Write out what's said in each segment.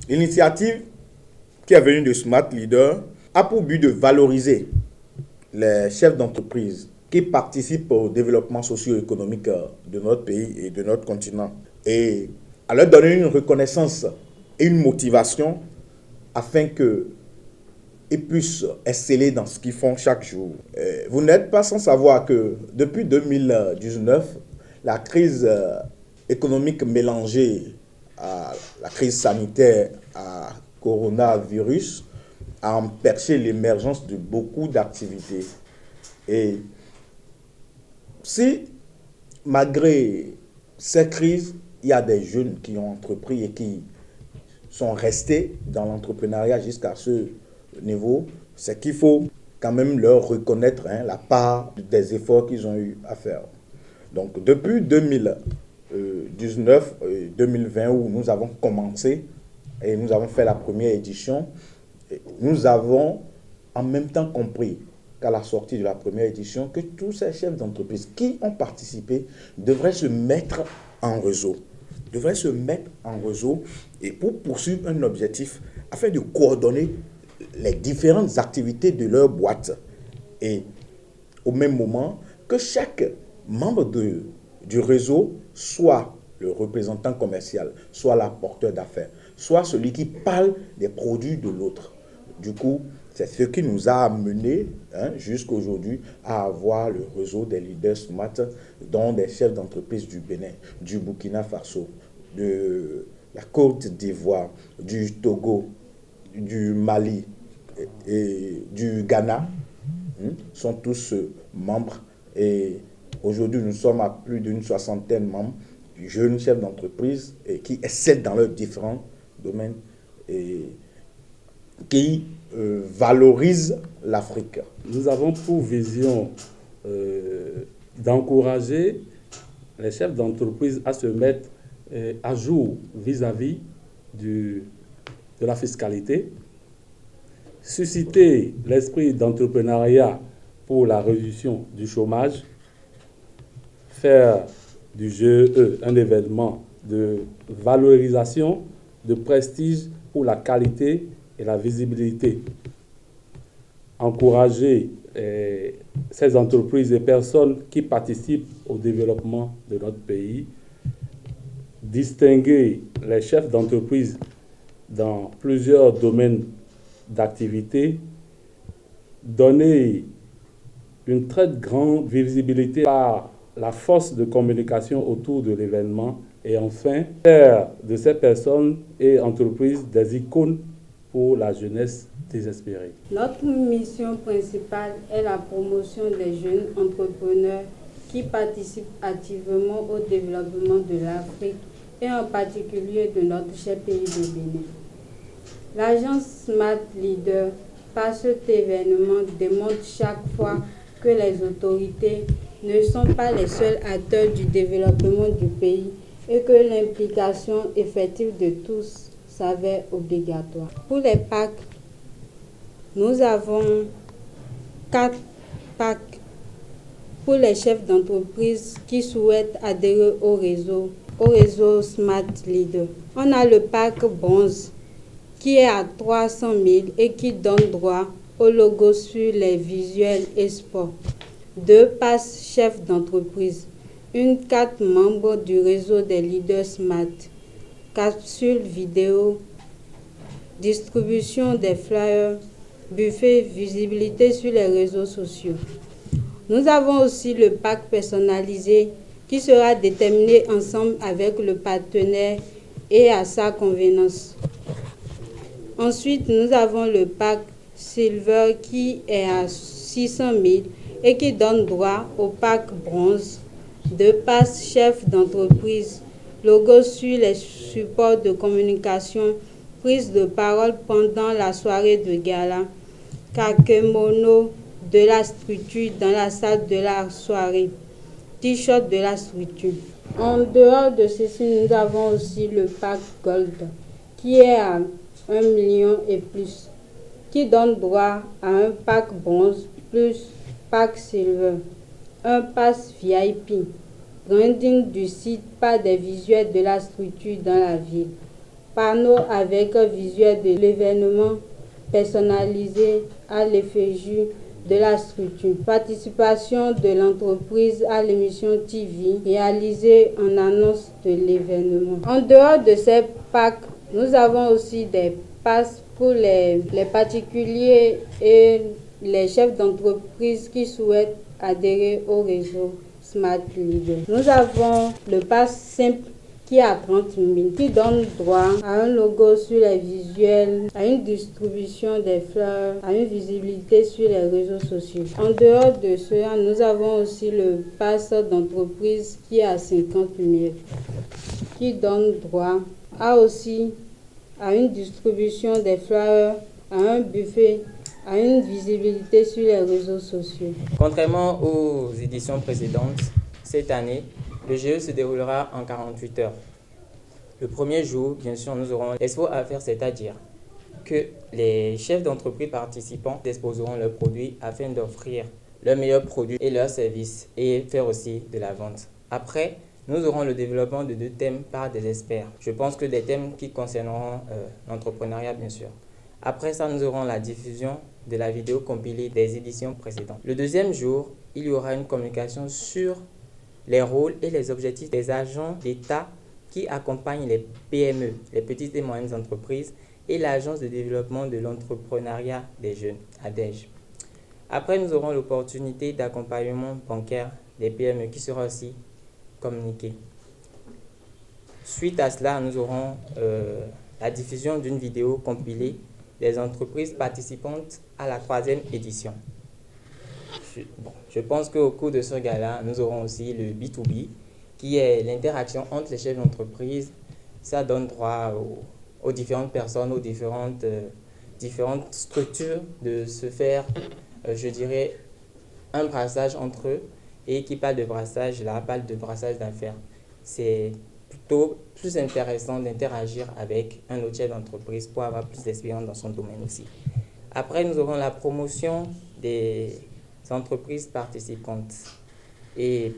L'initiative qui est venue de Smart Leader a pour but de valoriser les chefs d'entreprise qui participent au développement socio-économique de notre pays et de notre continent et à leur donner une reconnaissance et une motivation afin qu'ils puissent exceller dans ce qu'ils font chaque jour. Vous n'êtes pas sans savoir que depuis 2019, la crise économique mélangée à la crise sanitaire, à coronavirus, a empêché l'émergence de beaucoup d'activités. Et si, malgré ces crises, il y a des jeunes qui ont entrepris et qui sont restés dans l'entrepreneuriat jusqu'à ce niveau, c'est qu'il faut quand même leur reconnaître la part des efforts qu'ils ont eu à faire. Donc depuis 2019 et 2020 où nous avons commencé et nous avons fait la première édition, nous avons en même temps compris qu'à la sortie de la première édition, que tous ces chefs d'entreprise qui ont participé devraient se mettre en réseau. Et pour poursuivre un objectif afin de coordonner les différentes activités de leur boîte. Et au même moment, que chaque membre du réseau soit le représentant commercial, soit l'apporteur d'affaires, soit celui qui parle des produits de l'autre. Du coup, c'est ce qui nous a amené jusqu'à aujourd'hui à avoir le réseau des leaders Smart, dont des chefs d'entreprise du Bénin, du Burkina Faso, de la Côte d'Ivoire, du Togo, du Mali et du Ghana, sont tous membres. Et aujourd'hui, nous sommes à plus d'une soixantaine de membres, jeunes chefs d'entreprise et qui excellent dans leurs différents domaines et qui valorisent l'Afrique. Nous avons pour vision d'encourager les chefs d'entreprise à se mettre à jour vis-à-vis de la fiscalité, susciter l'esprit d'entrepreneuriat pour la réduction du chômage, faire du GE un événement de valorisation, de prestige pour la qualité et la visibilité. Encourager ces entreprises et personnes qui participent au développement de notre pays, distinguer les chefs d'entreprise dans plusieurs domaines d'activité, donner une très grande visibilité par la force de communication autour de l'événement et enfin faire de ces personnes et entreprises des icônes pour la jeunesse désespérée. Notre mission principale est la promotion des jeunes entrepreneurs qui participent activement au développement de l'Afrique et en particulier de notre cher pays de Bénin. L'agence Smart Leader, par cet événement, démontre chaque fois que les autorités ne sont pas les seuls acteurs du développement du pays et que l'implication effective de tous s'avère obligatoire. Pour les PAC, nous avons 4 PAC pour les chefs d'entreprise qui souhaitent adhérer au réseau Smart Leader. On a le PAC bronze qui est à 300 000 et qui donne droit au logo sur les visuels et sports. 2 passes chefs d'entreprise, une carte membre du réseau des leaders Smart, capsule vidéo, distribution des flyers, buffet, visibilité sur les réseaux sociaux. Nous avons aussi le pack personnalisé qui sera déterminé ensemble avec le partenaire et à sa convenance. Ensuite, nous avons le pack Silver qui est à 600 000 et qui donne droit au pack Bronze, 2 passes chefs d'entreprise, logo sur les supports de communication, prise de parole pendant la soirée de gala, kakemono de la structure dans la salle de la soirée, t-shirt de la structure. En dehors de ceci, nous avons aussi le pack Gold qui est à 1 million et plus, qui donne droit à un pack bronze plus pack silver, un pass VIP, branding du site par des visuels de la structure dans la ville, panneaux avec visuel de l'événement personnalisé à l'effigie de la structure. Participation de l'entreprise à l'émission TV réalisée en annonce de l'événement. En dehors de ces packs, nous avons aussi des passes pour les particuliers et les chefs d'entreprise qui souhaitent adhérer au réseau Smart Leader. Nous avons le pass simple qui est à 30 000, qui donne droit à un logo sur les visuels, à une distribution des fleurs, à une visibilité sur les réseaux sociaux. En dehors de cela, nous avons aussi le pass d'entreprise qui est à 50 000, qui donne droit à une distribution des fleurs, à un buffet, à une visibilité sur les réseaux sociaux. Contrairement aux éditions précédentes, cette année, le GE se déroulera en 48 heures. Le premier jour, bien sûr, nous aurons l'expo à faire, c'est-à-dire que les chefs d'entreprise participants exposeront leurs produits afin d'offrir leurs meilleurs produits et leurs services et faire aussi de la vente. Après, nous aurons le développement de 2 thèmes par des experts. Je pense que des thèmes qui concerneront l'entrepreneuriat, bien sûr. Après ça, nous aurons la diffusion de la vidéo compilée des éditions précédentes. Le deuxième jour, il y aura une communication sur les rôles et les objectifs des agents d'État qui accompagnent les PME, les petites et moyennes entreprises, et l'Agence de développement de l'entrepreneuriat des jeunes, ADEJ. Après, nous aurons l'opportunité d'accompagnement bancaire des PME qui sera aussi communiquée. Suite à cela, nous aurons la diffusion d'une vidéo compilée des entreprises participantes à la 3e édition. Je pense qu'au cours de ce gala, nous aurons aussi le B2B, qui est l'interaction entre les chefs d'entreprise. Ça donne droit aux différentes personnes, aux différentes structures de se faire, je dirais, un brassage entre eux. Et qui parle de brassage, là, parle de brassage d'affaires. C'est plutôt plus intéressant d'interagir avec un autre chef d'entreprise pour avoir plus d'expérience dans son domaine aussi. Après, nous aurons la promotion des entreprises participantes. Et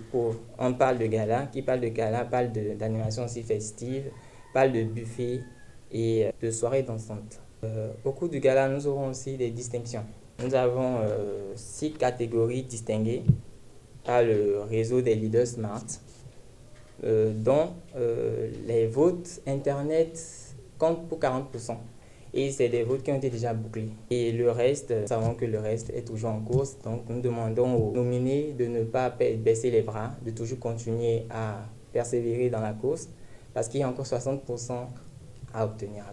on parle de gala, qui parle de gala, parle d'animation aussi festive, parle de buffet et de soirées dansantes. Au cours du gala, nous aurons aussi des distinctions. Nous avons 6 catégories distinguées par le réseau des leaders Smart, dont les votes Internet comptent pour 40%. Et c'est des votes qui ont été déjà bouclés. Et le reste, nous savons que le reste est toujours en course. Donc nous demandons aux nominés de ne pas baisser les bras, de toujours continuer à persévérer dans la course, parce qu'il y a encore 60% à obtenir.